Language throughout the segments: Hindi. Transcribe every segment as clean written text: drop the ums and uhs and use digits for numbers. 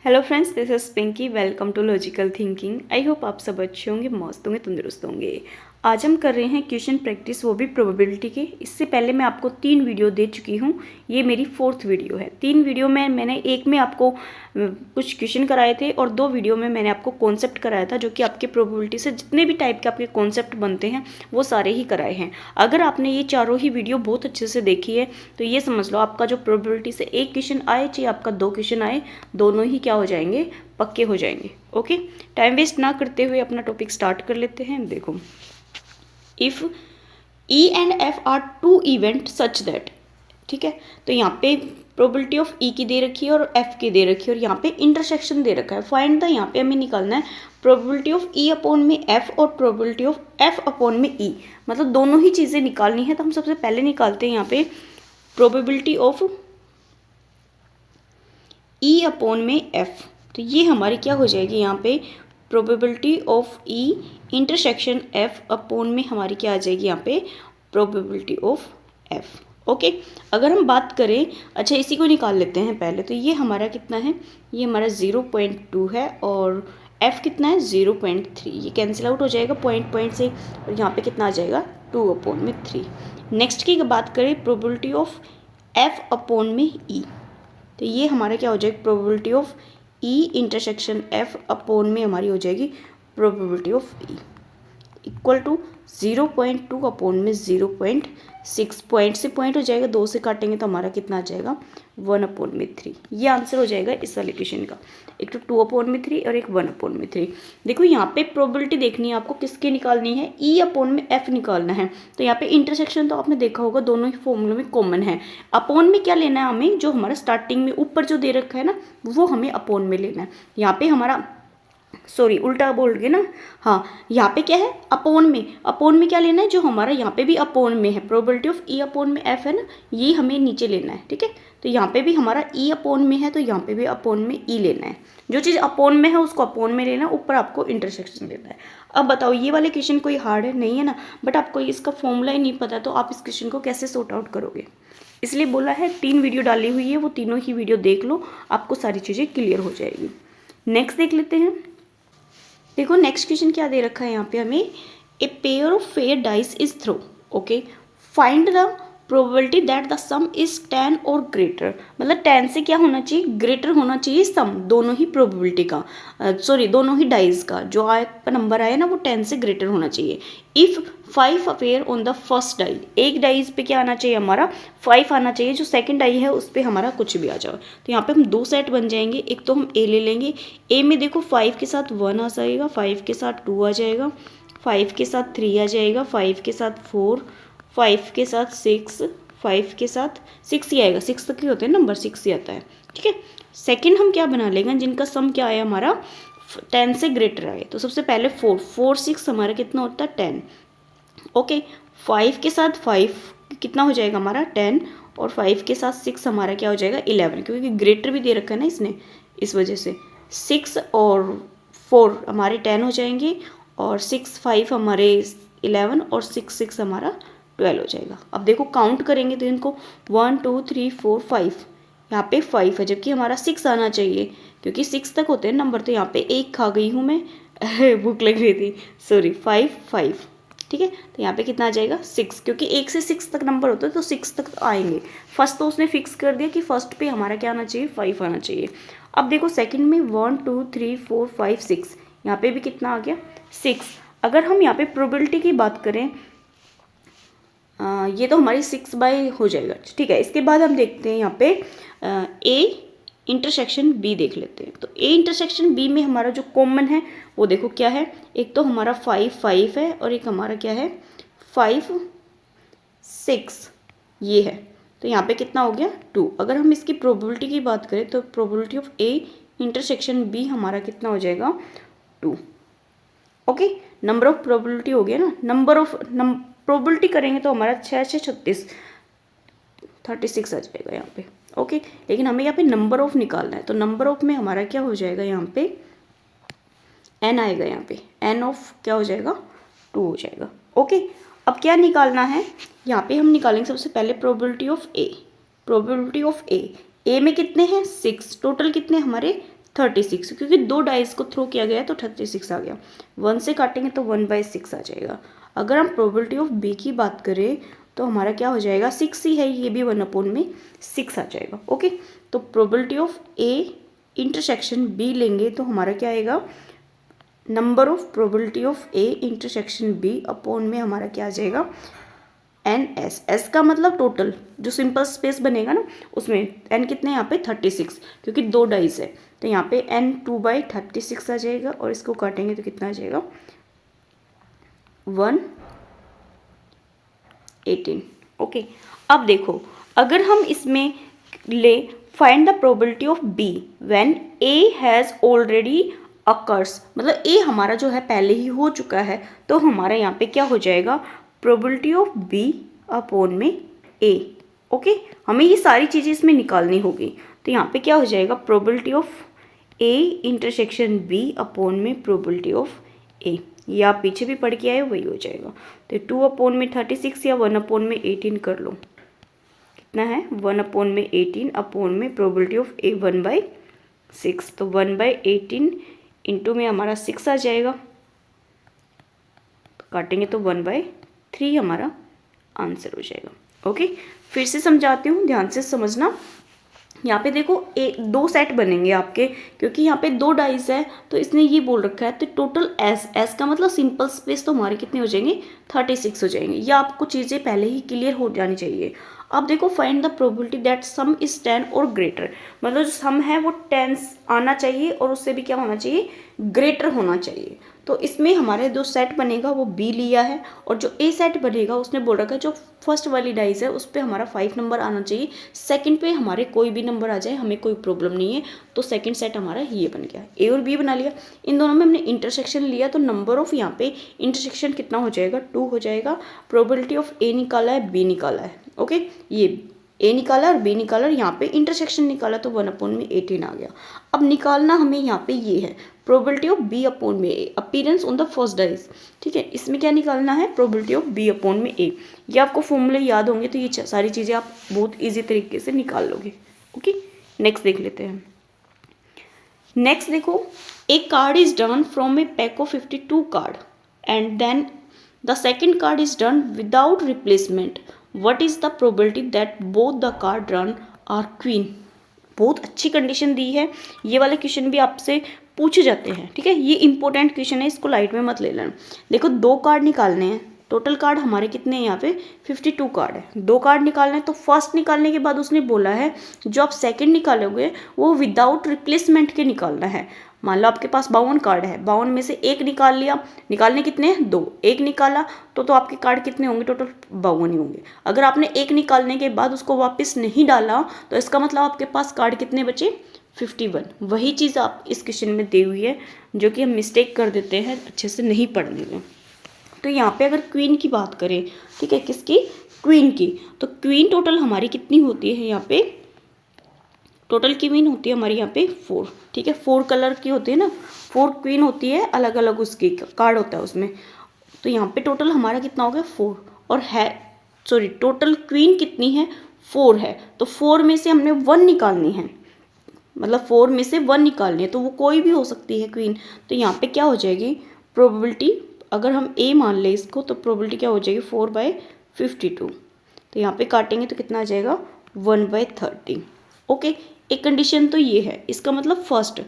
Hello friends, this is Pinky. Welcome to logical thinking. I hope आप सब अच्छे होंगे, मस्त होंगे, तंदुरुस्त होंगे। आज हम कर रहे हैं क्वेश्चन प्रैक्टिस, वो भी प्रोबेबिलिटी के। इससे पहले मैं आपको 3 वीडियो दे चुकी हूँ। ये मेरी 4th वीडियो है। 3 वीडियो में मैंने एक में आपको कुछ क्वेश्चन कराए थे और 2 वीडियो में मैंने आपको कॉन्सेप्ट कराया था, जो कि आपके प्रोबेबिलिटी से जितने भी टाइप के आपके कॉन्सेप्ट बनते हैं वो सारे ही कराए हैं। अगर आपने ये चारों ही वीडियो बहुत अच्छे से देखी है तो ये समझ लो आपका जो प्रोबेबिलिटी से एक क्वेश्चन आए चाहे आपका 2 क्वेश्चन आए, दोनों ही क्या हो जाएंगे, पक्के हो जाएंगे। ओके, टाइम वेस्ट ना करते हुए अपना टॉपिक स्टार्ट कर लेते हैं। देखो, if E and F are two event such that, ठीक है, तो यहाँ पे प्रोबेबिलिटी ऑफ ई की दे रखी है और एफ की दे रखी है और यहाँ पे इंटरसेक्शन दे रखा है। फाइंड द, यहाँ पे हमें निकालना है प्रोबेबिलिटी ऑफ ई अपॉन में एफ और प्रोबेबिलिटी ऑफ एफ अपॉन में ई, मतलब दोनों ही चीज़ें निकालनी है। तो हम सबसे पहले निकालते हैं यहाँ पे प्रोबेबिलिटी ऑफ ई अपॉन में एफ। तो ये हमारी क्या हो जाएगी, यहाँ पे probability of E intersection F upon में हमारी क्या आ जाएगी, यहाँ पे प्रोबेबिलिटी ऑफ एफ। ओके, अगर हम बात करें, अच्छा इसी को निकाल लेते हैं पहले। तो ये हमारा कितना है, ये हमारा 0.2 है और एफ कितना है 0.3। ये कैंसिल आउट हो जाएगा पॉइंट से और यहाँ पे कितना आ जाएगा 2 अपॉन में 3। नेक्स्ट की बात करें प्रोबेबिलिटी ऑफ एफ अपॉन में ई, तो ये हमारा क्या हो जाएगा, probability of E intersection F upon में हमारी हो जाएगी probability of E equal to 0.2 upon में 0.6। पॉइंट से पॉइंट हो जाएगा, 2 से काटेंगे तो हमारा कितना आ जाएगा 1 अपॉन में 3। ये आंसर हो जाएगा इस वाले क्वेश्चन का। एक तो 2 अपॉन में 3 और एक 1 अपॉन में 3। देखो यहाँ पे प्रोबेबिलिटी देखनी है आपको, किसकी निकालनी है, ई अपॉन में एफ निकालना है। तो यहाँ पे इंटरसेक्शन तो आपने देखा होगा, दोनों ही फॉर्मूले में कॉमन है। अपॉन में क्या लेना है हमें, जो हमारा स्टार्टिंग में ऊपर जो दे रखा है ना, वो हमें अपॉन में लेना है। यहाँ पे हमारा, सॉरी उल्टा बोल गए ना, हाँ यहाँ पे क्या है अपोन में क्या लेना है, जो हमारा यहाँ पे भी अपोन में है, प्रोबेबिलिटी ऑफ ई अपोन में एफ है ना, ये हमें नीचे लेना है। ठीक है, तो यहाँ पे भी हमारा ई अपोन में है तो यहाँ पे भी अपोन में ई लेना है। जो चीज़ अपोन में है उसको अपोन में लेना है, ऊपर आपको इंटरसेक्शन लेना है। अब बताओ, ये वाले क्वेश्चन कोई हार्ड है नहीं है ना, बट आपको इसका फॉर्मूला ही नहीं पता तो आप इस क्वेश्चन को कैसे सॉर्ट आउट करोगे। इसलिए बोला है 3 वीडियो डाली हुई है, वो तीनों ही वीडियो देख लो, आपको सारी चीज़ें क्लियर हो जाएगी। नेक्स्ट देख लेते हैं। देखो नेक्स्ट क्वेश्चन क्या दे रखा है यहाँ पे हमें, a pair of fair dice is throw. Okay, find the probability that the sum is 10 और ग्रेटर, मतलब 10 से क्या होना चाहिए, ग्रेटर होना चाहिए सम, दोनों ही प्रोबेबिलिटी का, सॉरी दोनों ही डाइस का जो आपका नंबर आया ना वो 10 से ग्रेटर होना चाहिए। If 5 appear on the first die, एक डाइस पे क्या आना चाहिए हमारा 5 आना चाहिए, जो सेकंड डाई है उस पर हमारा कुछ भी आ जाओ। तो यहाँ पे हम 2 सेट बन जाएंगे। एक तो हम ए ले लेंगे, ए में देखो 5 के साथ 1 आ जाएगा, 5 के साथ 2 आ जाएगा, 5 के साथ 3 आ जाएगा, 5 के साथ 4, 5 के साथ 6, 5 के साथ 6 ही आएगा, 6 तक ही होते हैं नंबर, 6 ही आता है। ठीक है, सेकंड हम क्या बना लेंगे, जिनका सम क्या आया हमारा 10 से ग्रेटर आए। तो सबसे पहले 4, 4 6 हमारा कितना होता है 10। ओके, 5 के साथ 5 कितना हो जाएगा हमारा 10 और 5 के साथ 6 हमारा क्या हो जाएगा 11, क्योंकि ग्रेटर भी दे रखा है ना इसने, इस वजह से 6 और 4 हमारे 10 हो जाएंगे और 6 5 हमारे 11 और 6 6 हमारा 12 हो जाएगा। अब देखो काउंट करेंगे तो इनको 1 2 3 4 5, यहाँ पे 5 है जबकि हमारा 6 आना चाहिए, क्योंकि 6 तक होते हैं नंबर। तो यहाँ पे 1 खा गई हूँ मैं भूख लग रही थी, सॉरी 5 5। ठीक है, तो यहाँ पे कितना आ जाएगा 6, क्योंकि 1 से 6 तक नंबर होता है तो 6 तक आएंगे। फर्स्ट तो उसने फिक्स कर दिया कि फर्स्ट पे हमारा क्या आना चाहिए 5 आना चाहिए। अब देखो सेकंड में 1 2 3 4 5 6, यहाँ पे भी कितना आ गया 6। अगर हम यहाँ पे प्रोबेबिलिटी की बात करें, ये तो हमारी 6 बाय हो जाएगा। ठीक है, इसके बाद हम देखते हैं यहाँ पे ए इंटरसेक्शन बी देख लेते हैं। तो ए इंटरसेक्शन बी में हमारा जो कॉमन है वो देखो क्या है, एक तो हमारा 5 5 है और एक हमारा क्या है 5 6, ये है। तो यहाँ पे कितना हो गया 2। अगर हम इसकी प्रोबेबिलिटी की बात करें तो probability of A intersection B हमारा कितना हो जाएगा 2। ओके, नंबर ऑफ प्रोबेबिलिटी हो गया ना, नंबर ऑफ प्रोबेबिलिटी करेंगे तो हमारा 6 से 36 36 आ जाएगा यहाँ पे। ओके, लेकिन हमें यहाँ पे नंबर ऑफ निकालना है, तो नंबर ऑफ में हमारा क्या हो जाएगा यहाँ पे n आएगा, यहाँ पे n ऑफ क्या हो जाएगा 2 हो जाएगा। ओके, अब क्या निकालना है, यहाँ पे हम निकालेंगे सबसे पहले probability of A. Probability of A में कितने हैं 6, टोटल कितने हमारे 36, क्योंकि 2 डाइस को थ्रो किया गया है तो 36 आ गया। 1 से काटेंगे तो 1/6 आ जाएगा। अगर हम प्रोबेबिलिटी ऑफ बी की बात करें तो हमारा क्या हो जाएगा, 6 ही है, ये भी 1/6 आ जाएगा। ओके, तो probability of A intersection B लेंगे तो हमारा क्या आएगा, number of probability of A intersection B upon में हमारा क्या आ जाएगा, एन एस। एस का मतलब टोटल जो सिंपल स्पेस बनेगा ना उसमें एन कितने यहाँ पे 36, क्योंकि 2 डाइस है तो यहाँ पे एन 2/36 आ जाएगा और इसको काटेंगे तो कितना आ जाएगा 1/18। ओके, अब देखो अगर हम इसमें ले find the probability of B when A has already occurs, मतलब ए हमारा जो है पहले ही हो चुका है, तो हमारा यहाँ पे क्या हो जाएगा, प्रोबेबिलिटी ऑफ बी अपॉन में ए। ओके, हमें ये सारी चीज़ें इसमें निकालनी होगी, तो यहाँ पे क्या हो जाएगा, probability of A intersection B upon में प्रोबेबिलिटी ऑफ ए। ये आप पीछे भी पढ़ के आए वही हो जाएगा। तो 2/36 या 1/18 कर लो, कितना है 1/18 अपॉन में प्रोबेबिलिटी ऑफ ए 1/6, तो 1/18 इंटू में हमारा 6 आ जाएगा, तो काटेंगे तो 1/3 हमारा आंसर हो जाएगा। ओके, फिर से समझाती हूँ, ध्यान से समझना। यहाँ पे देखो 2 सेट बनेंगे आपके, क्योंकि यहाँ पे 2 डाइस है तो इसने ये बोल रखा है, तो टोटल एस का मतलब सिंपल स्पेस तो हमारे कितने हो जाएंगे 36 हो जाएंगे। ये आपको चीज़ें पहले ही क्लियर हो जानी चाहिए। अब देखो find the probability that some is 10 और ग्रेटर, मतलब जो सम है वो 10 आना चाहिए और उससे भी क्या होना चाहिए, ग्रेटर होना चाहिए। तो इसमें हमारे जो सेट बनेगा वो बी लिया है, और जो ए सेट बनेगा उसने बोल रखा है जो फर्स्ट वाली डाइस है उस पर हमारा 5 नंबर आना चाहिए, सेकंड पे हमारे कोई भी नंबर आ जाए हमें कोई प्रॉब्लम नहीं है। तो सेकंड सेट हमारा ये बन गया, ए और बी बना लिया। इन दोनों में हमने इंटरसेक्शन लिया तो नंबर ऑफ यहाँ पे इंटरसेक्शन कितना हो जाएगा, 2 हो जाएगा। प्रोबेबिलिटी ऑफ ए निकाला है, बी निकाला है। ओके, ये ए निकाला और बी निकाला और यहाँ पे इंटरसेक्शन निकाला तो 1/18 आ गया। अब निकालना हमें यहाँ पे ये है प्रोबेबिलिटी ऑफ बी अपॉन में A, appearance on the first dice. ठीक है, इसमें क्या निकालना है, प्रोबेबिलिटी ऑफ बी अपॉन में ए। ये आपको फॉर्मूले याद होंगे तो ये सारी चीज़ें आप बहुत ईजी तरीके से निकाल लोगे। ओके, नेक्स्ट देख लेते हैं। नेक्स्ट देखो, a card is drawn from a pack of 52 card and then the second card is drawn without replacement. What is the probability that both the card run are queen? बहुत अच्छी कंडीशन दी है। ये वाले क्वेश्चन भी आपसे पूछे जाते हैं, ठीक है, ये इंपॉर्टेंट क्वेश्चन है, इसको लाइट में मत ले लेना। देखो 2 कार्ड निकालने हैं, टोटल कार्ड हमारे कितने हैं यहाँ पे 52 कार्ड है, 2 कार्ड निकालने हैं। तो फर्स्ट निकालने के बाद उसने बोला है जो आप सेकंड निकालोगे वो विदाउट रिप्लेसमेंट के निकालना है। मान लो आपके पास 52 कार्ड है, 52 में से एक निकाल लिया, निकालने कितने हैं 2, एक निकाला तो आपके कार्ड कितने होंगे, टोटल 52 ही होंगे। अगर आपने एक निकालने के बाद उसको वापस नहीं डाला तो इसका मतलब आपके पास कार्ड कितने बचे 51। वही चीज़ आप इस क्वेश्चन में दी हुई है जो कि हम मिस्टेक कर देते हैं अच्छे से नहीं पढ़ने में। तो यहाँ पे अगर क्वीन की बात करें, ठीक है, किसकी, क्वीन की, तो क्वीन टोटल हमारी कितनी होती है, यहाँ पे टोटल क्वीन होती है हमारी यहाँ पे 4। ठीक है, 4 कलर की होती है ना, 4 क्वीन होती है, अलग अलग उसकी कार्ड होता है उसमें। तो यहाँ पे टोटल हमारा कितना हो गया 4, और है सॉरी टोटल क्वीन कितनी है 4 है, तो 4 में से हमने 1 निकालनी है, मतलब 4 में से 1 निकालनी है, तो वो कोई भी हो सकती है क्वीन। तो यहाँ पे क्या हो जाएगी प्रोबेबिलिटी, अगर हम ए मान ले इसको तो प्रोबेबिलिटी क्या हो जाएगी 4/52। तो यहाँ पे काटेंगे तो कितना आ जाएगा 1/30। ओके, एक कंडीशन तो ये है, इसका मतलब फर्स्ट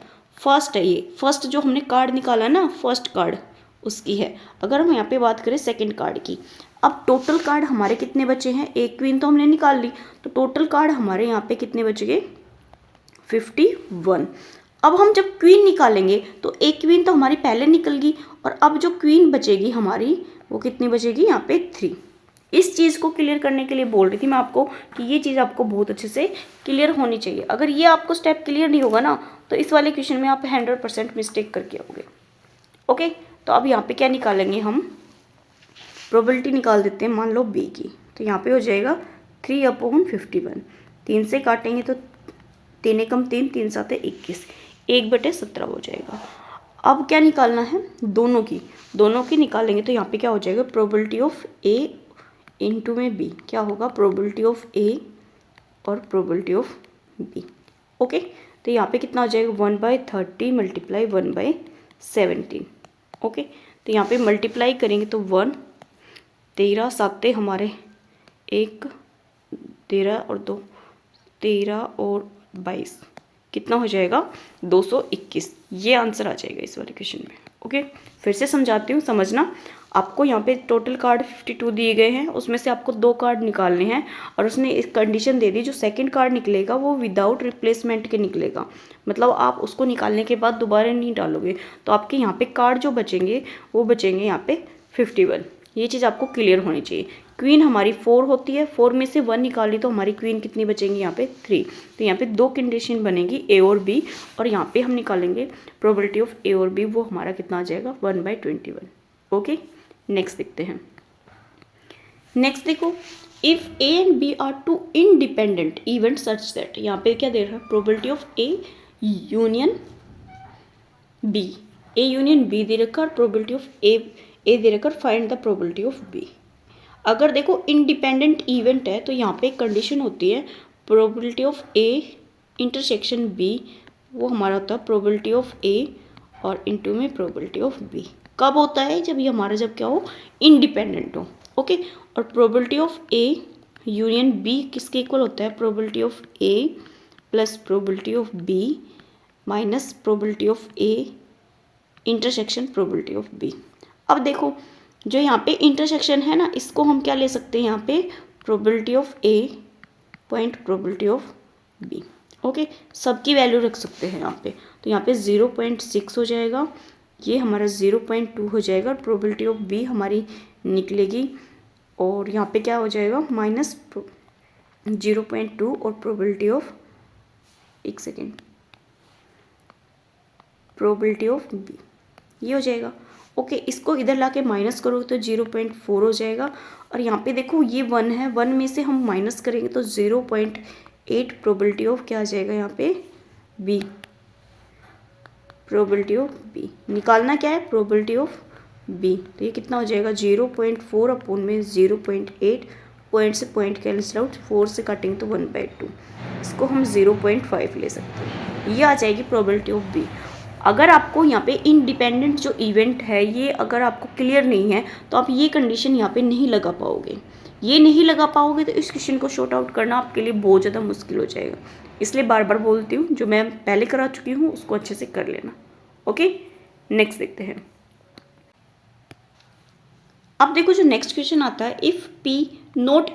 है, ये फर्स्ट जो हमने कार्ड निकाला ना फर्स्ट कार्ड उसकी है। अगर हम यहाँ पे बात करें सेकंड कार्ड की, अब टोटल कार्ड हमारे कितने बचे हैं, एक क्वीन तो हमने निकाल ली, तो टोटल कार्ड हमारे यहाँ पे कितने बच गए 51। अब हम जब क्वीन निकालेंगे तो एक क्वीन तो हमारी पहले निकल गई, और अब जो क्वीन बचेगी हमारी वो कितनी बचेगी यहाँ पे 3। इस चीज़ को क्लियर करने के लिए बोल रही थी मैं आपको कि ये चीज़ आपको बहुत अच्छे से क्लियर होनी चाहिए। अगर ये आपको स्टेप क्लियर नहीं होगा ना तो इस वाले क्वेश्चन में आप 100% मिस्टेक करके आओगे। ओके, तो अब यहाँ पे क्या निकालेंगे हम, प्रोबेबिलिटी निकाल देते हैं मान लो बी की, तो यहाँ पे हो जाएगा 3/51। 3 से काटेंगे तो 3 एकम 3, 3 7 21, 1/17 हो जाएगा। अब क्या निकालना है, दोनों की निकालेंगे तो यहाँ पे क्या हो जाएगा प्रोबेबिलिटी ऑफ ए इंटू में बी, क्या होगा प्रोबेबिलिटी ऑफ ए और प्रोबेबिलिटी ऑफ बी। ओके, तो यहाँ पे कितना हो जाएगा 1/30 मल्टीप्लाई 1/17। ओके, तो यहाँ पे मल्टीप्लाई करेंगे तो 1, 13 साते हमारे 1, 13 और 2, 13 और 22, कितना हो जाएगा 221। ये आंसर आ जाएगा इस वाले क्वेश्चन में। ओके, फिर से समझाती हूँ, समझना। आपको यहाँ पे टोटल कार्ड 52 दिए गए हैं, उसमें से आपको 2 कार्ड निकालने हैं और उसने एक कंडीशन दे दी, जो सेकंड कार्ड निकलेगा वो विदाउट रिप्लेसमेंट के निकलेगा, मतलब आप उसको निकालने के बाद दोबारा नहीं डालोगे, तो आपके यहाँ पे कार्ड जो बचेंगे वो बचेंगे यहाँ पे 51। ये चीज़ आपको क्लियर होनी चाहिए। क्वीन हमारी 4 होती है, 4 में से 1 निकाली तो हमारी क्वीन कितनी बचेंगी यहाँ पे 3। तो यहाँ पे 2 कंडीशन बनेगी ए और बी, और यहाँ पे हम निकालेंगे प्रोबेबिलिटी ऑफ ए और बी, वो हमारा कितना आ जाएगा 1/21। ओके, नेक्स्ट देखते हैं। नेक्स्ट देखो, if A and B are two independent event such that, यहाँ पे क्या दे रहा है probability of A union B, A union B दे रखा और प्रोबेबिलिटी ऑफ ए दे रखा, find the probability of B. अगर देखो इंडिपेंडेंट इवेंट है तो यहाँ पे एक कंडीशन होती है probability of A intersection B, वो हमारा होता है प्रोबेबिलिटी ऑफ ए और इनटू में प्रोबेबिलिटी ऑफ बी। कब होता है? जब ये हमारा जब क्या हो, इंडिपेंडेंट हो। ओके, और probability of A union B किसके इक्वल होता है? Probability of A plus probability of B minus probability of A intersection probability of B. अब देखो जो यहाँ पे इंटरसेक्शन है ना, इसको हम क्या ले सकते हैं यहाँ पे, probability of A point probability of B. Okay, सबकी वैल्यू रख सकते हैं यहाँ पे, तो यहाँ पे 0.6 हो जाएगा, ये हमारा 0.2 हो जाएगा, प्रोबेबिलिटी ऑफ बी हमारी निकलेगी, और यहाँ पे क्या हो जाएगा माइनस 0.2 और प्रोबेबिलिटी ऑफ, एक सेकेंड, प्रोबेबिलिटी ऑफ बी ये हो जाएगा। ओके, इसको इधर लाके माइनस करोगे तो 0.4 हो जाएगा, और यहाँ पे देखो ये 1 है, 1 में से हम माइनस करेंगे तो 0.8 प्रोबेबिलिटी ऑफ क्या आ जाएगा यहाँ पे बी, प्रोबेबिलिटी ऑफ बी निकालना क्या है, प्रोबेबिलिटी ऑफ बी, तो ये कितना हो जाएगा 0.4 अपोन में 0.8, पॉइंट से पॉइंट कैंसिल आउट, 4 से काटेंगे तो 1/2, इसको हम 0.5 ले सकते हैं, ये आ जाएगी प्रोबेबिलिटी ऑफ बी। अगर आपको यहाँ पे इंडिपेंडेंट जो इवेंट है ये अगर आपको क्लियर नहीं है तो आप ये कंडीशन यहाँ पे नहीं लगा पाओगे, ये नहीं लगा पाओगे तो इस क्वेश्चन को शॉर्ट आउट करना आपके लिए बहुत ज़्यादा मुश्किल हो जाएगा। इसलिए बार बार बोलती हूँ, जो मैं पहले करा चुकी हूँ उसको अच्छे से कर लेना। ओके, नेक्स्ट देखते हैं। अब देखो जो नेक्स्ट क्वेश्चन आता है, इफ़ पी नोट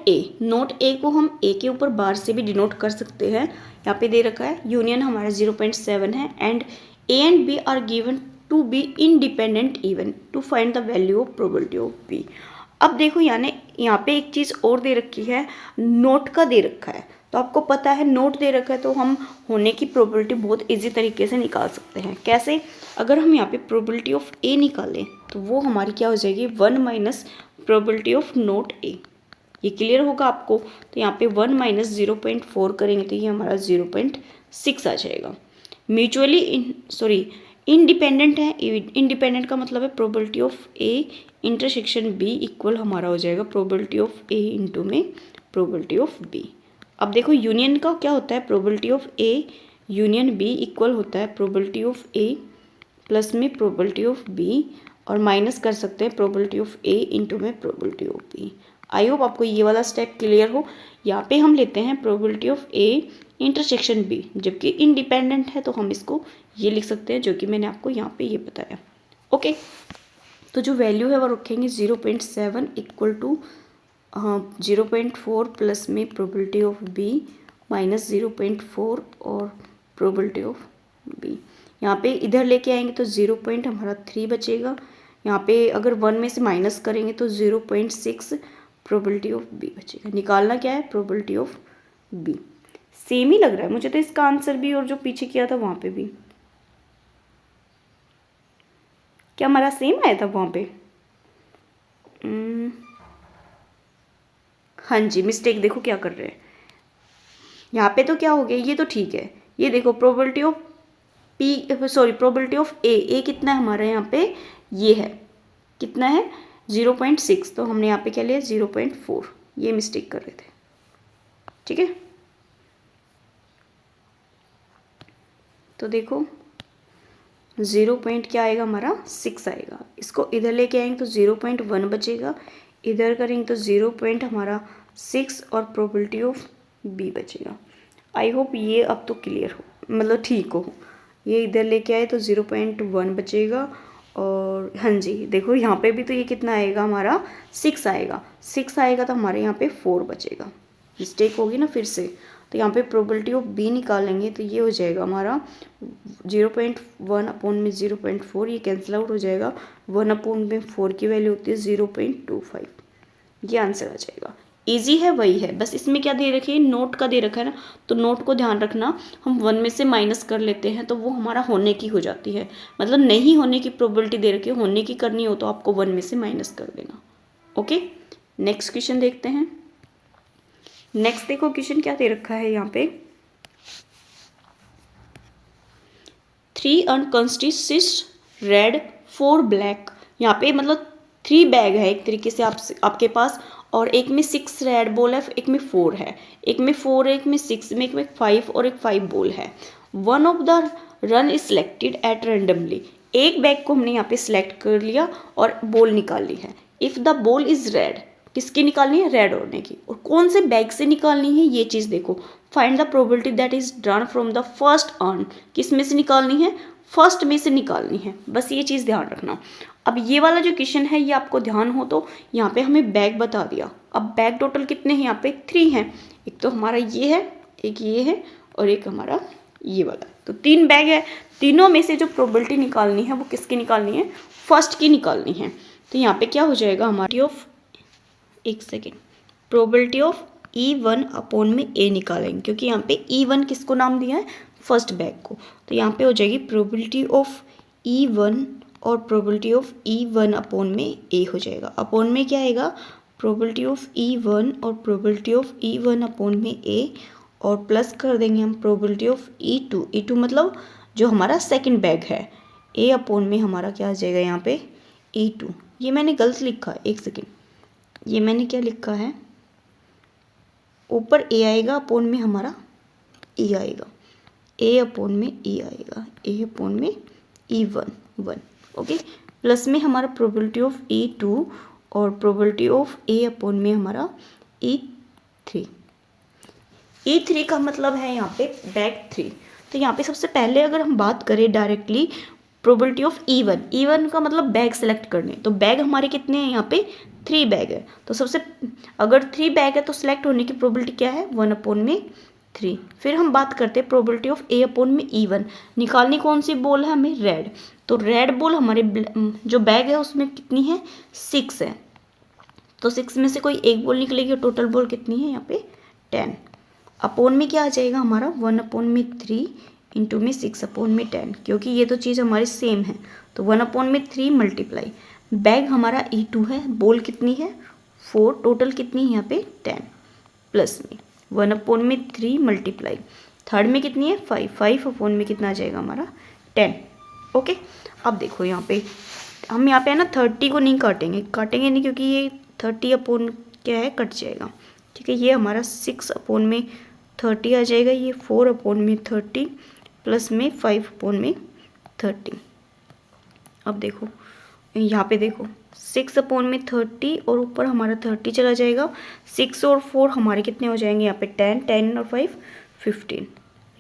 ए को हम ए के ऊपर बार से भी डिनोट कर सकते हैं, यहाँ पे दे रखा है यूनियन हमारा 0.7 है, and A and B are given to be independent even to find the value of probability of B। अब देखो यानी यहाँ पे एक चीज़ और दे रखी है, नोट का दे रखा है, तो आपको पता है नोट दे रखा है तो हम होने की प्रोबेबिलिटी बहुत इजी तरीके से निकाल सकते हैं। कैसे? अगर हम यहाँ पे प्रोबेबिलिटी ऑफ ए निकालें तो वो हमारी क्या हो जाएगी 1 माइनस प्रोबेबिलिटी ऑफ नोट ए। ये क्लियर होगा आपको? तो यहाँ पे 1 माइनस 0.4 करेंगे तो ये हमारा 0.6 आ जाएगा। म्यूचुअली इंडिपेंडेंट है, इंडिपेंडेंट का मतलब है probability of A intersection B equal हमारा हो जाएगा प्रोबेबिलिटी ऑफ ए इंटू में प्रोबेबिलिटी ऑफ बी। अब देखो यूनियन का क्या होता है, probability of A union B equal होता है प्रोबेबिलिटी ऑफ ए प्लस में प्रोबेबिलिटी ऑफ बी, और माइनस कर सकते हैं प्रोबेबिलिटी ऑफ ए इंटू में probability of B. I hope आपको ये वाला स्टेप क्लियर हो। यहाँ पे हम लेते हैं probability of A intersection B, जबकि इंडिपेंडेंट है तो हम इसको ये लिख सकते हैं जो कि मैंने आपको यहाँ पे ये बताया। ओके, तो जो वैल्यू है वो रखेंगे 0.7 इक्वल टू 0.4 प्लस में प्रोबेबिलिटी ऑफ बी माइनस 0.4 और प्रोबेबिलिटी ऑफ बी। यहाँ पे इधर लेके आएंगे तो 0.3 बचेगा, यहाँ पे अगर 1 में से माइनस करेंगे तो 0.6 प्रोबेबिलिटी ऑफ बी बचेगा। निकालना क्या है, प्रोबेबिलिटी ऑफ बी। सेम ही लग रहा है मुझे तो इसका आंसर भी और जो पीछे किया था वहाँ पे भी, क्या हमारा सेम आया था वहाँ पे? हाँ जी, मिस्टेक देखो क्या कर रहे हैं यहाँ पे, तो क्या हो गया, ये तो ठीक है। ये देखो प्रोबेबिलिटी ऑफ प्रोबेबिलिटी ऑफ ए कितना है हमारा यहाँ पे, ये है कितना है 0.6, तो हमने यहाँ पे क्या लिया 0.4, ये मिस्टेक कर रहे थे। ठीक है, तो देखो 0 पॉइंट क्या आएगा हमारा 6 आएगा। इसको इधर लेके आएंगे तो 0.1 बचेगा, इधर करेंगे तो 0 पॉइंट हमारा 6 और प्रोबेबिलिटी ऑफ बी बचेगा। आई होप ये अब तो क्लियर हो, मतलब ठीक हो। ये इधर लेके आए तो 0.1 बचेगा और हाँ जी देखो यहाँ पे भी तो ये कितना आएगा हमारा 6 आएगा, 6 आएगा तो हमारे यहाँ पे 4 बचेगा। मिस्टेक होगी ना फिर से, तो यहाँ पे प्रोबेबिलिटी ऑफ बी निकालेंगे तो ये हो जाएगा हमारा 0.1 अपॉन में 0.4, ये कैंसिल आउट हो जाएगा। 1 अपॉन में 4 की वैल्यू होती है 0.25, ये आंसर आ जाएगा। इजी है वही है, बस इसमें क्या दे रखी है, नोट का दे रखा है ना, तो नोट को ध्यान रखना। हम 1 में से माइनस कर लेते हैं तो वो हमारा होने की हो जाती है, मतलब नहीं होने की प्रोबेबिलिटी दे रखी है, होने की करनी हो तो आपको 1 में से माइनस कर देना। ओके, नेक्स्ट क्वेश्चन देखते हैं। नेक्स्ट देखो क्वेश्चन क्या दे रखा है यहाँ पे, 3 अनकंस्टिट्यूटेड रेड 4 ब्लैक। यहाँ पे मतलब 3 बैग है एक तरीके से आपके पास, और एक में 6 रेड बॉल है, एक में 4 है, एक में 4 है, एक में 6 में, एक में 5 और एक 5 बॉल है। One of the run is selected eight randomly. एक बैग को हमने यहाँ पे सिलेक्ट कर लिया और बॉल निकाल ली है। If the ball is red, किसकी निकालनी है, रेड होने की, और कौन से बैग से निकालनी है ये चीज़ देखो। Find the probability that is drawn from the first earn, किस में से निकालनी है, फर्स्ट में से निकालनी है, बस ये चीज़ ध्यान रखना। अब ये वाला जो क्वेश्चन है ये आपको ध्यान हो तो यहाँ पे हमें बैग बता दिया। अब बैग टोटल कितने हैं, यहाँ पे 3 हैं, एक तो हमारा ये है, एक ये है और एक हमारा ये वाला, तो 3 बैग है। तीनों में से जो प्रोबेबिलिटी निकालनी है वो किसकी निकालनी है, फर्स्ट की निकालनी है। तो यहाँ पे क्या हो जाएगा हमारी ऑफ, एक second, probability of E1 upon में A निकालेंगे, क्योंकि यहाँ पे E1 किसको नाम दिया है, फर्स्ट बैग को। तो यहाँ पे हो जाएगी प्रोबेबिलिटी ऑफ E1 और प्रोबेबिलिटी ऑफ E1 अपॉन में A हो जाएगा। अपॉन में क्या आएगा, प्रोबेबिलिटी ऑफ E1 और प्रोबेबिलिटी ऑफ E1 अपॉन में A, और प्लस कर देंगे हम प्रोबेबिलिटी ऑफ E2। E2 मतलब जो हमारा सेकंड बैग है, A अपॉन में हमारा क्या आ जाएगा यहाँ पे E2। ये मैंने गलत लिखा है, एक सेकेंड, ये मैंने क्या लिखा है, ऊपर A आएगा, अपॉन में हमारा E आएगा, A अपॉन में E आएगा, A अपॉन में E1 1। ओके, प्लस में हमारा प्रोबेबिलिटी ऑफ E2 और प्रोबेबिलिटी ऑफ A अपॉन में हमारा E3। E3 का मतलब है यहाँ पे बैग 3। तो यहाँ पे सबसे पहले अगर हम बात करें डायरेक्टली प्रोबेबिलिटी ऑफ E1 का मतलब बैग सेलेक्ट करने, तो बैग हमारे कितने हैं, यहाँ पे 3 बैग है। तो सबसे अगर 3 बैग है तो सिलेक्ट होने की प्रोबेबिलिटी क्या है, 1 अपॉन में 3। फिर हम बात करते हैं प्रोबेबिलिटी ऑफ A अपॉन में E1, निकालनी कौन सी बॉल है हमें, रेड। तो रेड बॉल हमारे जो बैग है उसमें कितनी है, 6 है, तो 6 में से कोई एक बॉल निकलेगी, टोटल बॉल कितनी है यहाँ पे 10। अपॉन में क्या आ जाएगा हमारा 1 अपॉन में 3 इंटू में 6 अपॉन में 10, क्योंकि ये तो चीज़ हमारी सेम है, तो 1 अपॉन में 3 मल्टीप्लाई, बैग हमारा E2 है, बॉल कितनी है 4, टोटल कितनी है यहाँ पे 10, प्लस में 1 अपॉन में 3 मल्टीप्लाई, थर्ड में कितनी है 5, 5 अपॉन में कितना आ जाएगा हमारा 10। ओके, अब देखो यहाँ पे हम यहाँ पे है ना 30 को नहीं काटेंगे नहीं, क्योंकि ये 30 अपॉन क्या है कट जाएगा, ठीक है। ये हमारा 6 अपॉन में 30 आ जाएगा, ये 4 अपॉन में 30 प्लस में 5 अपॉन में 30। अब देखो यहाँ पे देखो 6 अपॉन में 30 और ऊपर हमारा 30 चला जाएगा, 6 और 4 हमारे कितने हो जाएंगे यहाँ पे 10, 10 और 5 15,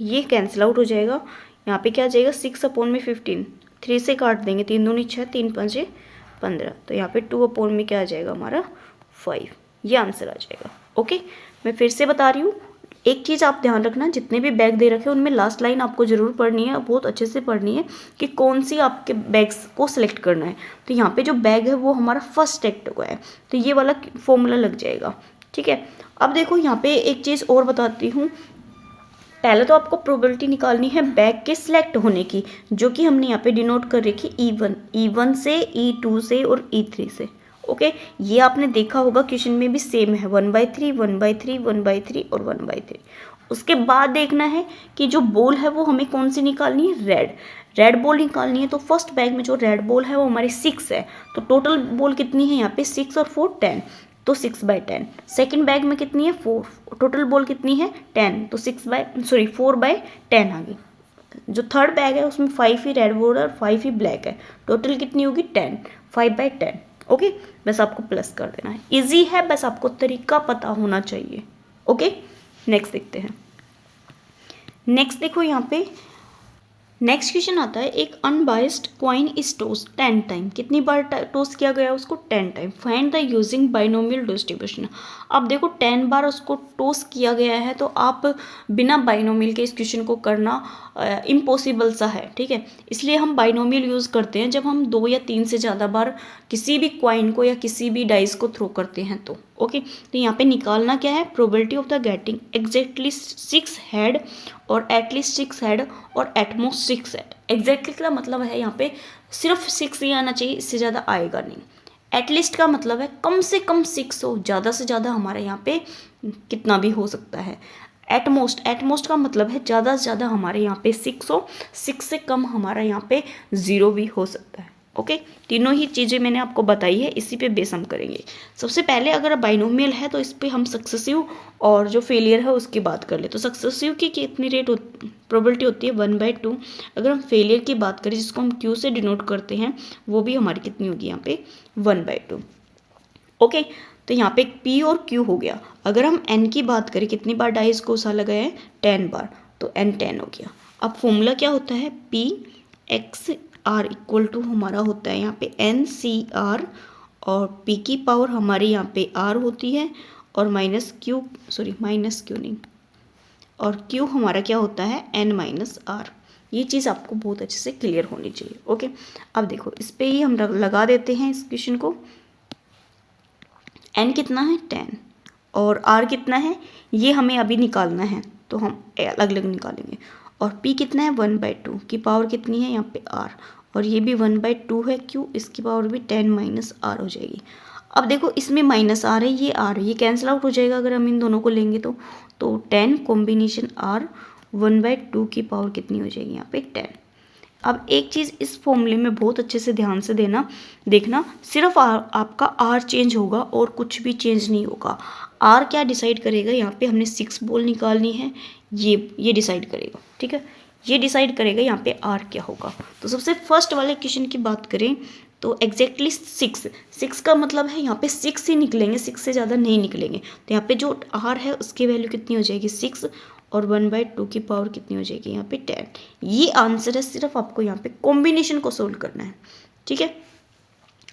ये कैंसिल आउट हो जाएगा। यहाँ पे क्या आ जाएगा 6 अपॉन में 15, 3 से काट देंगे, 3 दूनी 6, 3 पंजे 15, तो यहाँ पे 2 अपॉन में क्या आ जाएगा हमारा 5, ये आंसर आ जाएगा। ओके, मैं फिर से बता रही हूँ, एक चीज़ आप ध्यान रखना, जितने भी बैग दे रखे हैं उनमें लास्ट लाइन आपको ज़रूर पढ़नी है, बहुत अच्छे से पढ़नी है कि कौन सी आपके बैग्स को सिलेक्ट करना है। तो यहाँ पे जो बैग है वो हमारा फर्स्ट सेलेक्ट हुआ है, तो ये वाला फॉर्मूला लग जाएगा, ठीक है। अब देखो यहाँ पे एक चीज़ और बताती हूँ, पहले तो आपको प्रोबेबिलिटी निकालनी है बैग के सिलेक्ट होने की, जो कि हमने यहाँ पे डिनोट कर रखी E1 से, E2 से और E3 से। ओके, ये आपने देखा होगा क्वेश्चन में भी सेम है, 1/3 1/3 1/3 और 1/3। उसके बाद देखना है कि जो बॉल है वो हमें कौन सी निकालनी है, रेड बॉल निकालनी है। तो फर्स्ट बैग में जो रेड बॉल है वो हमारी 6 है, तो टोटल बॉल कितनी है यहाँ पे 6 और 4 10, तो 6/10। सेकेंड बैग में कितनी है 4, टोटल बॉल कितनी है 10, तो 4/10 आ गई। जो थर्ड बैग है उसमें 5 ही रेड बोर्ड और 5 ही ब्लैक है, टोटल कितनी होगी 10, 5/10। ओके, बस आपको प्लस कर देना है, इजी है, बस आपको तरीका पता होना चाहिए। ओके, नेक्स्ट देखते हैं। नेक्स्ट देखो यहाँ पे नेक्स्ट क्वेश्चन आता है, एक unbiased coin is toast 10 time, कितनी बार टोस्ट किया गया उसको 10 time, find the using binomial distribution. अब देखो 10 बार उसको टोस्ट किया गया है, तो आप बिना बाइनोमियल के इस क्वेश्चन को करना इम्पॉसिबल सा है, ठीक है। इसलिए हम बाइनोमियल यूज़ करते हैं जब हम 2 या 3 से ज़्यादा बार किसी भी कॉइन को या किसी भी डाइस को थ्रो करते हैं तो। ओके, तो यहाँ पे निकालना क्या है, probability of the getting exactly 6 head और एटलीस्ट 6 हेड और एटमोस्ट 6 हेड। एग्जैक्टली का मतलब है यहाँ पे सिर्फ 6 ही आना चाहिए, इससे ज़्यादा आएगा नहीं। एटलीस्ट का मतलब है कम से कम 6 हो, ज़्यादा से ज़्यादा हमारे यहाँ पे कितना भी हो सकता है। एटमोस्ट का मतलब है ज़्यादा से ज़्यादा हमारे यहाँ पे 6 हो, 6 से कम हमारा यहाँ पे 0 भी हो सकता है। ओके, तीनों ही चीज़ें मैंने आपको बताई है, इसी पे बेस हम करेंगे। सबसे पहले अगर बाइनोमियल है तो इस पे हम सक्सेसिव और जो फेलियर है उसकी बात कर ले। तो सक्सेसिव की कितनी प्रोबेबिलिटी होती है 1/2। अगर हम फेलियर की बात करें जिसको हम क्यू से डिनोट करते हैं, वो भी हमारी कितनी होगी यहाँ पे 1/2। ओके, तो यहाँ पे P और Q हो गया। अगर हम N की बात करें, कितनी बार डाइस को सा लगाया है 10 बार, तो N 10 हो गया। अब फॉर्मूला क्या होता है, PXR इक्वल टू हमारा होता है यहाँ पे NCR, और P की पावर हमारी यहाँ पे R होती है और माइनस क्यू नहीं, और Q हमारा क्या होता है N-R। ये चीज़ आपको बहुत अच्छे से क्लियर होनी चाहिए। ओके, अब देखो इस पे ही हम लगा देते हैं इस क्वेश्चन को। N कितना है 10 और R कितना है ये हमें अभी निकालना है, तो हम अलग अलग निकालेंगे। और P कितना है 1/2 की पावर कितनी है यहाँ पे R, और ये भी 1/2 है, क्यों इसकी पावर भी 10 - R हो जाएगी। अब देखो इसमें माइनस R है, ये R है, ये कैंसिल आउट हो जाएगा अगर हम इन दोनों को लेंगे तो 10 कॉम्बिनेशन R 1/2 की पावर कितनी हो जाएगी यहाँ पे 10। अब एक चीज़ इस फॉर्मूले में बहुत अच्छे से ध्यान से देखना, सिर्फ आपका R चेंज होगा और कुछ भी चेंज नहीं होगा। R क्या डिसाइड करेगा, यहाँ पे हमने 6 बॉल निकालनी है, ये डिसाइड करेगा, ठीक है, ये डिसाइड करेगा यहाँ पे R क्या होगा। तो सबसे फर्स्ट वाले क्वेश्चन की बात करें तो एग्जैक्टली 6 का मतलब है यहाँ पे 6 ही निकलेंगे, 6 से ज़्यादा नहीं निकलेंगे। तो यहाँ पे जो R है उसकी वैल्यू कितनी हो जाएगी 6, और 1/2 की पावर कितनी हो जाएगी यहाँ पे 10। ये आंसर है, सिर्फ आपको यहाँ पे कॉम्बिनेशन को सोल्व करना है, ठीक है।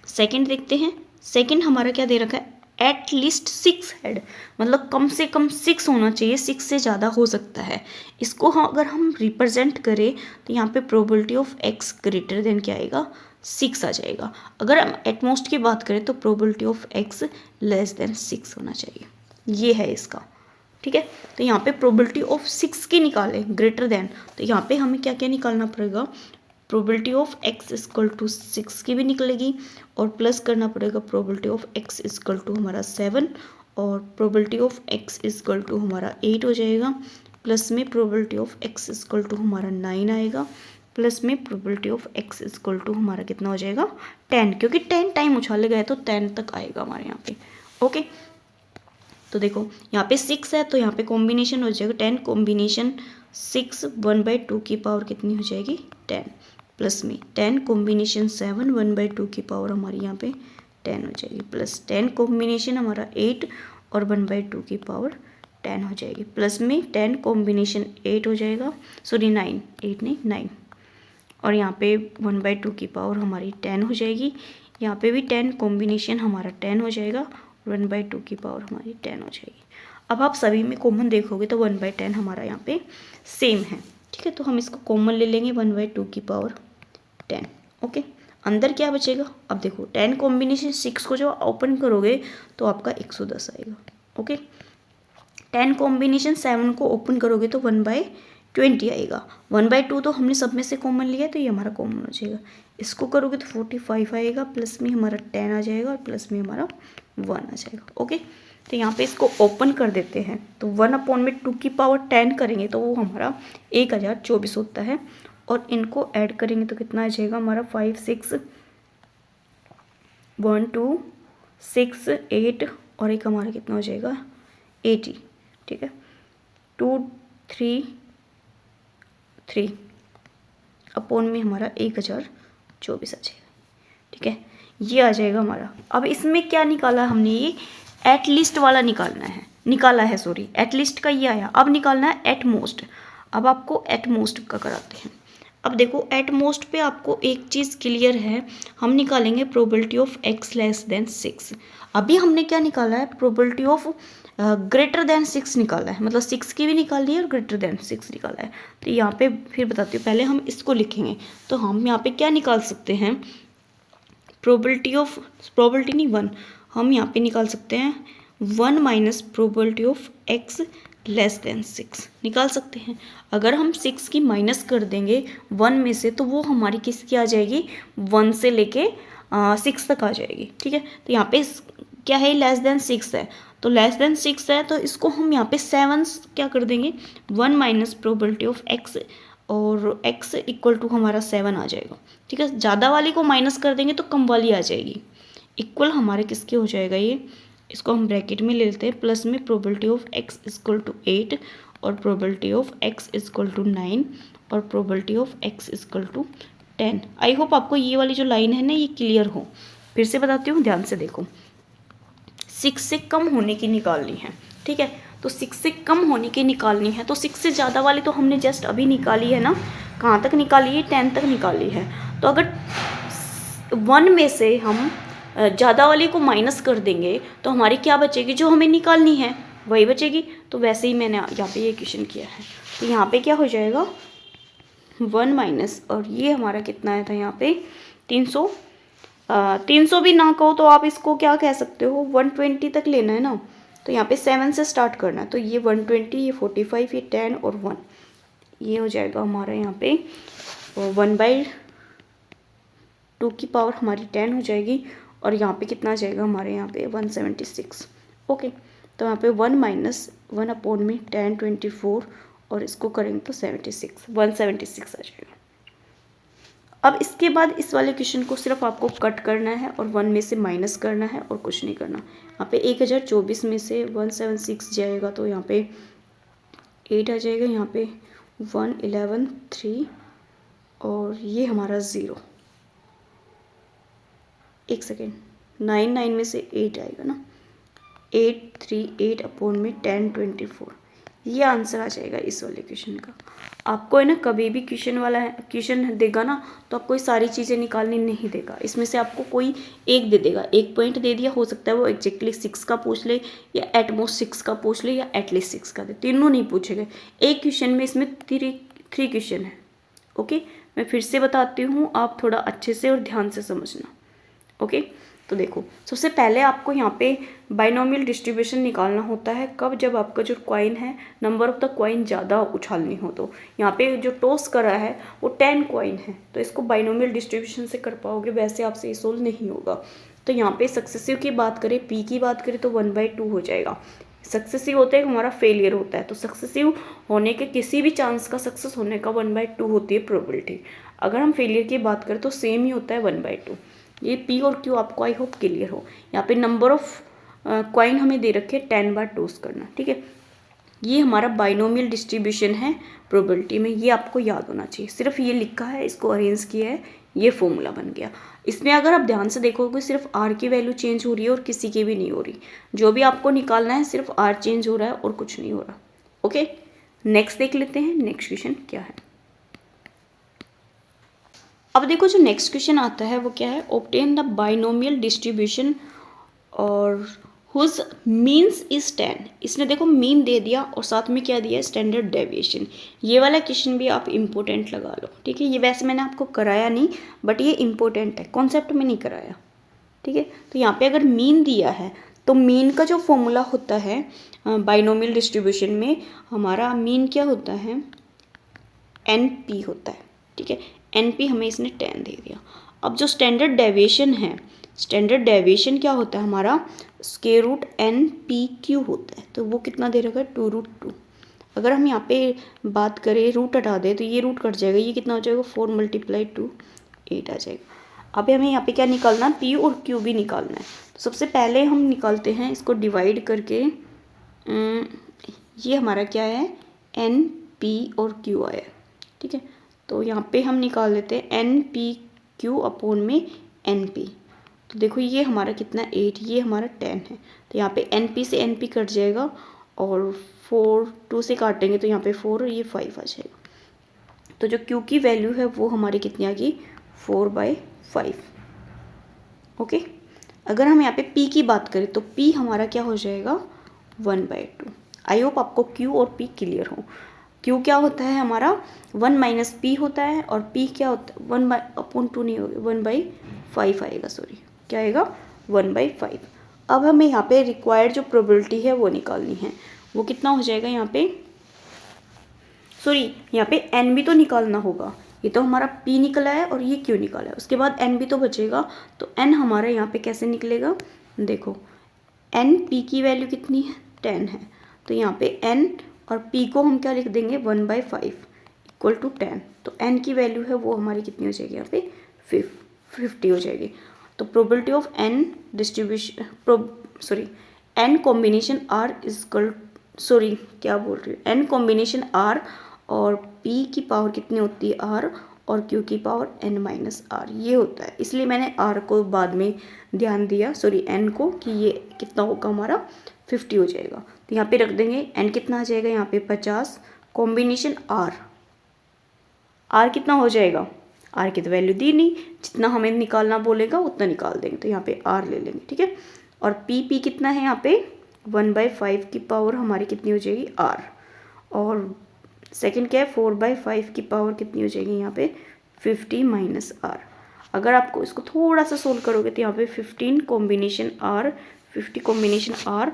सेकंड देखते हैं। सेकंड हमारा क्या दे रखा है, एटलीस्ट 6 हेड, मतलब कम से कम 6 होना चाहिए, 6 से ज़्यादा हो सकता है। इसको अगर हम रिप्रेजेंट करें तो यहाँ पे probability of x greater than क्या आएगा 6 आ जाएगा। अगर हम एटमोस्ट की बात करें तो probability of x less than 6 होना चाहिए, ये है इसका, ठीक है। तो यहाँ पे प्रोबेबिलिटी ऑफ 6 की निकालें ग्रेटर देन, तो यहाँ पे हमें क्या क्या निकालना पड़ेगा, probability of x equal to 6 की भी निकलेगी, और प्लस करना पड़ेगा probability of x equal to हमारा 7, और probability of x equal to हमारा 8 हो जाएगा, प्लस में probability of x equal to हमारा 9 आएगा, प्लस में probability of x equal to हमारा कितना हो जाएगा 10, क्योंकि 10 टाइम उछाले गए तो 10 तक आएगा हमारे यहाँ पे। ओके, तो देखो यहाँ पे 6 है तो यहाँ पे कॉम्बिनेशन हो जाएगा 10 कॉम्बिनेशन 6 1/2 की पावर कितनी हो जाएगी 10, प्लस में 10 कॉम्बिनेशन 7 1/2 की पावर हमारी यहाँ पे 10 हो जाएगी, प्लस 10 कॉम्बिनेशन हमारा 8 और 1/2 की पावर 10 हो जाएगी, प्लस में 10 कॉम्बिनेशन 8 हो जाएगा, 9, और यहाँ पे 1/2 की पावर हमारी 10 हो जाएगी, यहाँ पे भी 10 कॉम्बिनेशन हमारा 10 हो जाएगा, 1/2 की पावर हमारी 10 हो जाएगी। अब आप सभी में कॉमन देखोगे तो 1/10 हमारा यहाँ पे सेम है, ठीक है। तो हम इसको कॉमन ले लेंगे 1/2 की पावर 10। ओके, अंदर क्या बचेगा, अब देखो 10 कॉम्बिनेशन 6 को जो ओपन करोगे तो आपका 110 आएगा। ओके, 10 कॉम्बिनेशन 7 को ओपन करोगे तो 1/20 आएगा। 1/2 तो हमने सब में से कॉमन लिया तो ये हमारा कॉमन हो जाएगा। इसको करोगे तो 45 आएगा, प्लस में हमारा 10 आ जाएगा और प्लस में हमारा 1 आ जाएगा। ओके, तो यहाँ पे इसको ओपन कर देते हैं तो 1/2 की पावर 10 करेंगे तो वो हमारा 1024 होता है, और इनको ऐड करेंगे तो कितना आ जाएगा हमारा 5 6 1 2 6 8 और एक हमारा कितना हो जाएगा 80, ठीक है, 2 3 3 अपॉन में हमारा 1024 आ जाएगा। ठीक है, ये आ जाएगा हमारा। अब इसमें क्या निकाला हमने, ये एट लीस्ट वाला निकाला है सॉरी, एट लीस्ट का ये आया। अब निकालना है एट मोस्ट। अब आपको एट मोस्ट का कराते हैं। अब देखो एट मोस्ट पे आपको एक चीज़ क्लियर है, हम निकालेंगे probability of x less than 6। अभी हमने क्या निकाला है, प्रोबेबिलिटी ऑफ ग्रेटर देन 6 निकाला है, मतलब 6 की भी निकाल ली है और ग्रेटर देन 6 निकाला है। तो यहाँ पे फिर बताती हूँ, पहले हम इसको लिखेंगे। तो हम यहाँ पे क्या निकाल सकते हैं, प्रोबेबिलिटी नहीं 1, हम यहाँ पे निकाल सकते हैं 1 minus probability of x less than 6 निकाल सकते हैं। अगर हम 6 की माइनस कर देंगे 1 में से, तो वो हमारी किसकी आ जाएगी, 1 से लेके 6 तक आ जाएगी। ठीक है, तो यहाँ पे क्या है, लेस देन 6 है, तो लेस देन 6 है, तो इसको हम यहाँ पे 7 क्या कर देंगे, 1 माइनस प्रोबेबिलिटी ऑफ x, और x इक्वल टू हमारा 7 आ जाएगा। ठीक है, ज़्यादा वाली को माइनस कर देंगे तो कम वाली आ जाएगी। इक्वल हमारे किसके हो जाएगा, ये इसको हम ब्रैकेट में ले लेते हैं, प्लस में probability of x equal to 8 और probability of x equal to 9 और probability of x equal to 10। I hope आपको ये वाली जो लाइन है ना ये क्लियर हो। फिर से बताती हूँ, ध्यान से देखो। 6 से कम होने की निकालनी है। ठीक है, तो 6 से कम होने की निकालनी है, तो 6 से ज़्यादा वाली तो हमने जस्ट अभी निकाली है ना, कहाँ तक निकाली है, 10 तक निकाली है। तो अगर 1 में से हम ज़्यादा वाली को माइनस कर देंगे तो हमारी क्या बचेगी, जो हमें निकालनी है वही बचेगी। तो वैसे ही मैंने यहाँ पे ये इक्वेशन किया है। तो यहाँ पे क्या हो जाएगा, 1 माइनस, और ये हमारा कितना आया था यहाँ पे 300। 300 भी ना कहो तो आप इसको क्या कह सकते हो, 120 तक लेना है ना। तो यहाँ पे 7 से स्टार्ट करना है, तो ये 120, ये 45, ये 10 और 1, ये हो जाएगा हमारा यहाँ पे 1/2 की पावर हमारी 10 हो जाएगी। और यहाँ पे कितना आ जाएगा हमारे यहाँ पे 176। ओके, तो यहाँ पे 1 माइनस 1 अपॉन में 10 24 और इसको करेंगे तो 176 आ जाएगा। अब इसके बाद इस वाले क्वेश्चन को सिर्फ आपको कट करना है और 1 में से माइनस करना है और कुछ नहीं करना। यहाँ पे 1024 में से 176 जाएगा तो यहाँ पे 8 आ जाएगा, यहाँ पे 1 11 3 और ये हमारा 0, एक सेकेंड, 9 में से 8 आएगा ना, 838 अपॉन में 10 24, ये आंसर आ जाएगा इस वाले क्वेश्चन का। आपको है ना कभी भी क्वेश्चन देगा ना तो आपको ये सारी चीज़ें निकालनी नहीं देगा, इसमें से आपको कोई एक दे देगा, एक पॉइंट दे दिया, हो सकता है वो एग्जैक्टली 6 का पूछ ले या एटमोस्ट 6 का पूछ ले या एटलीस्ट 6 का दे, तीनों नहीं पूछेगा एक क्वेश्चन में। इसमें 3 क्वेश्चन है। ओके, मैं फिर से बताती हूँ, आप थोड़ा अच्छे से और ध्यान से समझना। ओके, तो देखो सबसे पहले आपको यहाँ पे बाइनोमियल डिस्ट्रीब्यूशन निकालना होता है। कब, जब आपका जो कॉइन है नंबर ऑफ द कॉइन ज़्यादा उछालनी हो। तो यहाँ पे जो टॉस करा है वो 10 कॉइन है, तो इसको बाइनोमियल डिस्ट्रीब्यूशन से कर पाओगे, वैसे आपसे ये सोल्व नहीं होगा। तो यहाँ पे सक्सेसिव की बात करें, पी की बात करें तो 1/2 हो जाएगा। सक्सेसिव होता है हमारा फेलियर होता है, तो सक्सेसिव होने के किसी भी चांस का सक्सेस होने का 1/2 होती है प्रोबेबिलिटी। अगर हम फेलियर की बात करें तो सेम ही होता है 1/2। ये पी और क्यू आपको आई होप क्लियर हो। यहाँ पे नंबर ऑफ कॉइन हमें दे रखे 10 बार टॉस करना। ठीक है, ये हमारा बाइनोमियल डिस्ट्रीब्यूशन है प्रोबेबिलिटी में, ये आपको याद होना चाहिए। सिर्फ ये लिखा है, इसको अरेंज किया है, ये फॉर्मूला बन गया। इसमें अगर आप ध्यान से देखोगे सिर्फ आर की वैल्यू चेंज हो रही है और किसी की भी नहीं हो रही। जो भी आपको निकालना है सिर्फ आर चेंज हो रहा है और कुछ नहीं हो रहा। ओके, नेक्स्ट देख लेते हैं, नेक्स्ट क्वेश्चन क्या है। अब देखो जो नेक्स्ट क्वेश्चन आता है वो क्या है, ऑब्टेन द बाइनोमियल डिस्ट्रीब्यूशन और हुज मीन्स इज 10। इसने देखो मीन दे दिया और साथ में क्या दिया है, स्टैंडर्ड डेविएशन। ये वाला क्वेश्चन भी आप इम्पोर्टेंट लगा लो। ठीक है, ये वैसे मैंने आपको कराया नहीं, बट ये इम्पोर्टेंट है, कॉन्सेप्ट में नहीं कराया। ठीक है, तो यहाँ पे अगर मीन दिया है तो मीन का जो फॉर्मूला होता है बाइनोमियल डिस्ट्रीब्यूशन में, हमारा मीन क्या होता है, NP होता है। ठीक है, NP हमें इसने 10 दे दिया। अब जो स्टैंडर्ड डेविएशन है, स्टैंडर्ड डेविएशन क्या होता है हमारा, स्क्वायर रूट NPQ होता है। तो वो कितना दे रखा है, 2√2। अगर हम यहाँ पे बात करें रूट हटा दे तो ये रूट कट जाएगा, ये कितना हो जाएगा 4 × 2 8 आ जाएगा। अब हमें यहाँ पे क्या निकालना, P और Q भी निकालना है। तो सबसे पहले हम निकालते हैं इसको डिवाइड करके। ये हमारा क्या है, NP और Q आया। ठीक है, तो यहाँ पे हम निकाल लेते हैं एन पी क्यू अपॉन में एन पी। तो देखो ये हमारा कितना 8, ये हमारा 10 है। तो यहाँ पे एन पी से एन पी कट जाएगा और 4 2 से काटेंगे तो यहाँ पे 4 और ये 5 आ जाएगा। तो जो क्यू की वैल्यू है वो हमारी कितनी आ गई 4/5। ओके, अगर हम यहाँ पे p की बात करें तो p हमारा क्या हो जाएगा 1/2। आई होप आपको q और p क्लियर हो। q क्या होता है हमारा 1 - p होता है और p क्या होता है 1/2 नहीं होगा 1/5 आएगा, सॉरी क्या आएगा 1/5। अब हमें यहाँ पे रिक्वायर्ड जो प्रोबेबिलिटी है वो निकालनी है। वो कितना हो जाएगा यहाँ पे, सॉरी यहाँ पे n भी तो निकालना होगा। ये तो हमारा p निकला है और ये q निकाला है, उसके बाद n भी तो बचेगा। तो n हमारा यहाँ पे कैसे निकलेगा, देखो n p की वैल्यू कितनी है 10 है। तो यहाँ पे n और p को हम क्या लिख देंगे 1/5 इक्वल टू 10। तो n की वैल्यू है वो हमारी कितनी हो जाएगी यहाँ पे 50 हो जाएगी। तो probability of n distribution n combination r equal क्या बोल रही हूँ, n कॉम्बिनेशन r और p की पावर कितनी होती है r और q की पावर n - r ये होता है। इसलिए मैंने r को बाद में ध्यान दिया, n को, कि ये कितना होगा हमारा 50 हो जाएगा। तो यहाँ पे रख देंगे n कितना आ जाएगा यहाँ पे 50 कॉम्बिनेशन r कितना हो जाएगा, r की तो वैल्यू दी नहीं, जितना हमें निकालना बोलेगा उतना निकाल देंगे। तो यहाँ पे r ले लेंगे, ठीक है। और p कितना है यहाँ पे 1/5 की पावर हमारी कितनी हो जाएगी r, और सेकंड क्या है 4/5 की पावर कितनी हो जाएगी यहाँ पे 50 - r। अगर आपको इसको थोड़ा सा सोल्व करोगे तो यहाँ पे 15 कॉम्बिनेशन r 50 कॉम्बिनेशन r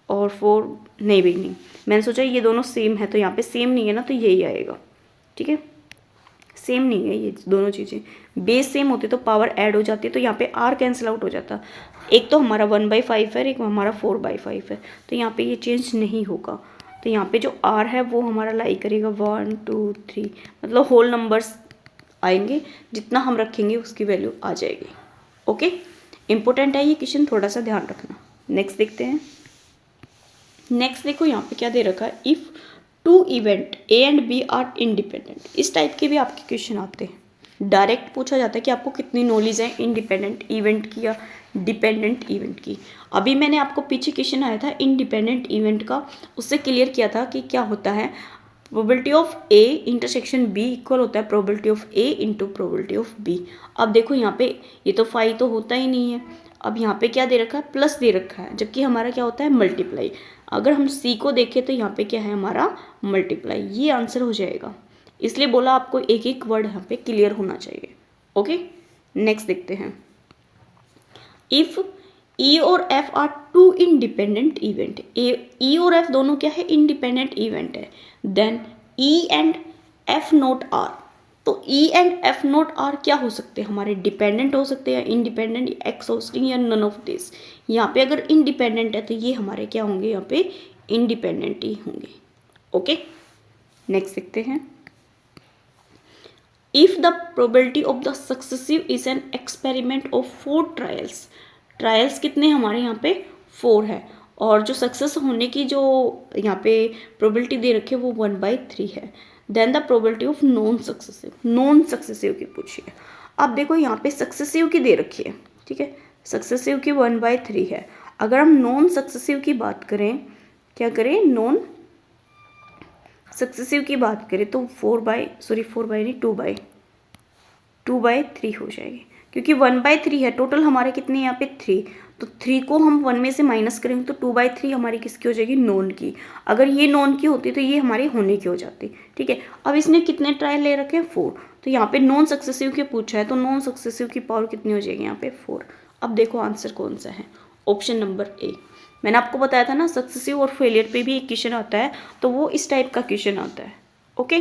और 4 नहीं भी नहीं, मैंने सोचा ये दोनों सेम है, तो यहाँ पे सेम नहीं है ना, तो यही आएगा, ठीक है। सेम नहीं है ये दोनों चीज़ें, बेस सेम होती तो पावर ऐड हो जाती है, तो यहाँ पे r कैंसिल आउट हो जाता। एक तो हमारा 1/5 है, एक हमारा 4/5 है, तो यहाँ पे ये चेंज नहीं होगा। तो यहाँ पे जो r है वो हमारा लाई करेगा 1 2 3, मतलब होल नंबर्स आएंगे, जितना हम रखेंगे उसकी वैल्यू आ जाएगी। ओके, इम्पोर्टेंट है ये क्वेश्चन, थोड़ा सा ध्यान रखना। नेक्स्ट देखते हैं। नेक्स्ट देखो यहाँ पे क्या दे रखा है, if 2 event A and B are independent. इस टाइप के भी आपके क्वेश्चन आते हैं। डायरेक्ट पूछा जाता है कि आपको कितनी नॉलेज है इंडिपेंडेंट इवेंट की या डिपेंडेंट इवेंट की। अभी मैंने आपको पीछे क्वेश्चन आया था इंडिपेंडेंट इवेंट का, उससे क्लियर किया था कि क्या होता है, probability of A intersection B equal होता है probability of A into probability of B। अब देखो यहाँ पे ये तो 5 तो होता ही नहीं है, अब यहाँ पे क्या दे रखा है प्लस दे रखा है, जबकि हमारा क्या होता है मल्टीप्लाई। अगर हम C को देखें तो यहाँ पे क्या है हमारा मल्टीप्लाई, ये आंसर हो जाएगा। इसलिए बोला आपको एक एक वर्ड यहाँ पे क्लियर होना चाहिए। ओके, नेक्स्ट देखते हैं। इफ़ E और F are 2 independent event, E और F दोनों क्या है इंडिपेंडेंट इवेंट है, then E and F not are. तो E and F not are क्या हो सकते हैं हमारे, डिपेंडेंट हो सकते हैं, इंडिपेंडेंट, एक्सॉस्टिंग या नन ऑफ दिस। यहाँ पे अगर इंडिपेंडेंट है तो ये हमारे क्या होंगे, यहाँ पे इंडिपेंडेंट ही होंगे। ओके, नेक्स्ट देखते हैं। If the probability of the successive is an experiment of 4 trials, trials कितने हमारे यहाँ पे 4 है, और जो सक्सेस होने की जो यहाँ पे प्रोबेबिलिटी दे रखी है वो 1/3 है, then the probability of non successive, non successive की पूछिए। अब देखो यहाँ पे सक्सेसिव की दे रखी है, ठीक है, सक्सेसिव की 1/3 है। अगर हम नॉन सक्सेसिव की बात करें, क्या करें, नॉन सक्सेसिव की बात करें तो 2/3 हो जाएगी, क्योंकि 1/3 है, टोटल हमारे कितने यहाँ पे 3, तो 3 को हम 1 में से माइनस करेंगे तो 2/3 हमारी किसकी हो जाएगी, नॉन की। अगर ये नॉन की होती तो ये हमारी होने की हो जाती, ठीक है। अब इसने कितने ट्रायल ले रखे हैं 4, तो यहाँ पे नॉन सक्सेसिव के पूछा है, तो नॉन सक्सेसिव की पावर कितनी हो जाएगी यहाँ पे 4। अब देखो आंसर कौन सा है, ऑप्शन नंबर ए। मैंने आपको बताया था ना सक्सेसिव और फेलियर पे भी एक क्वेश्चन आता है, तो वो इस टाइप का क्वेश्चन आता है। ओके,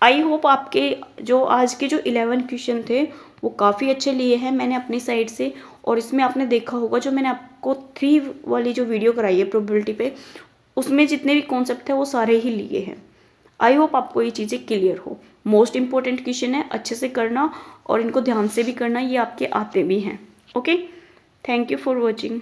आई होप आपके जो आज के जो 11 क्वेश्चन थे वो काफ़ी अच्छे लिए हैं मैंने अपनी साइड से, और इसमें आपने देखा होगा जो मैंने आपको 3 वाली जो वीडियो कराई है प्रोबेबिलिटी पे, उसमें जितने भी कॉन्सेप्ट है वो सारे ही लिए हैं। आई होप आपको ये चीज़ें क्लियर हो। मोस्ट इंपॉर्टेंट क्वेश्चन है, अच्छे से करना और इनको ध्यान से भी करना, ये आपके आते भी हैं। Okay, thank you for watching.